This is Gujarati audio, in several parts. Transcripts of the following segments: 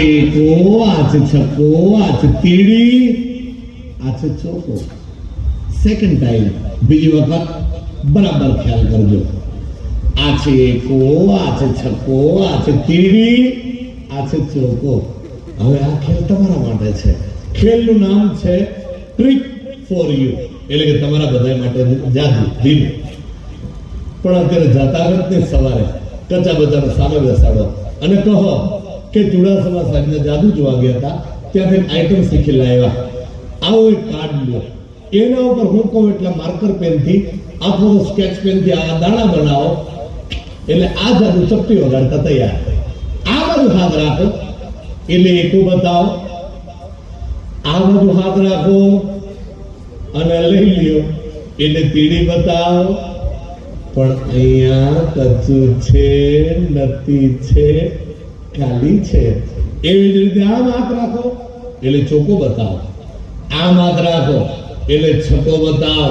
એકો, આ છે છક્કો, આ છે તીડી, આ છે ચોકો. સેકન્ડ ટાઈમ બીજી વખત બરાબર ખ્યાલ કરજો. આ છે એકો, આ છે છક્કો, આ છે તીડી, આ છે ચોકો. હવે આ ખેલ તમારા માટે છે. ખેલનું નામ છે ટ્રીક ફોર યુ, એટલે કે તમારા બધા માટે જાદુ દીધું. પણ અત્યારે જતા વખતે સવારે કચ્ચા બજાર સામે બેસાડો અને કહો કે ચુડાસમા સાહેબને જાદુ જોવા ગયા હતા, ત્યાંથી આઈટમ શીખી લાવ્યા. આવો એક કાર્ડ લો, એના ઉપર હું કહું એટલા માર્કર પેનથી અથવા સ્કેચ પેનથી આ દાણા બનાવો, એટલે આ જાદુ ચપટી વગાડતા તૈયાર. આ બાજુ હાથ રાખો એટલે એકું બતાવો, આ બાજુ હાથ રાખો અને લઈ લ્યો એટલે તીડી બતાવો. પણ અહીંયા કચ્ચું છે, નથી છે, ખાલી છે. એવી જ રીતે આમ હાથ રાખો એટલે ચોકો બતાવો, આમ હાથ રાખો એટલે છક્કો બતાવો.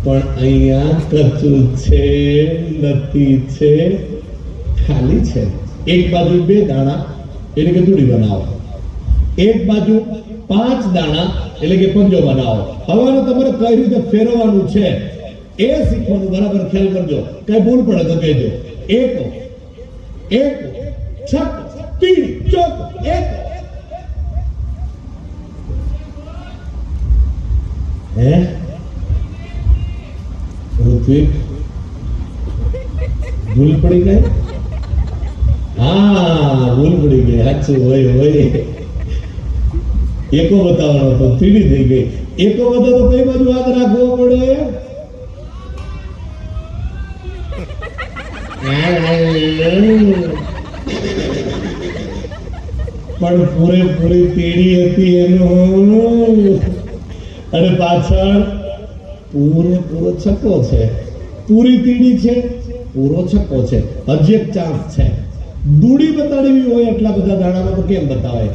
પણ અહીંયા કચ્ચું છે, નથી છે, ખાલી છે. એક બાજુ 2 દાણા એટલે કે દૂડી બનાવો, એક બાજુ 5 દાણા એટલે કે પંજો બનાવો. હવે તમારે કઈ રીતે ફેરવવાનું છે એ શીખવાનું. બરાબર ખ્યાલ કરજો, કઈ ભૂલ પડે તો કહેજો. એકો, એકો, છક, તીડ, ચોક, એક. હે ઋત્વિક, ભૂલ પડી ગઈ? હા, ભૂલ પડી ગઈ. સાચું હોય હોય. એકો બતાવવાનો તો તીડી થઈ ગઈ. એકો બતાવો તો કઈ બાજુ હાથ રાખવો પડે? પણ પૂરેપૂરી તીડી હતી એનું, અને પાછળ પૂરેપૂરો છક્કો છે. પૂરી તીડી છે, પૂરો છક્કો છે. હજી એક ચાન્સ છે. દૂડી બતાડવી હોય એટલા બધા દાણામાં તો કેમ બતાવે?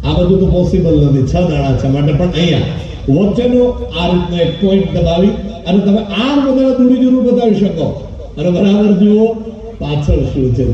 આ બધું તો પોસિબલ નથી. 6 દાણા છે માટે. પણ અહીંયા વચ્ચેનો આ રીતનો એક પોઈન્ટ દબાવી અને તમે આ બધા દૂડી જરૂર બતાવી શકો. અને બરાબર જુઓ પાછળ શું છે.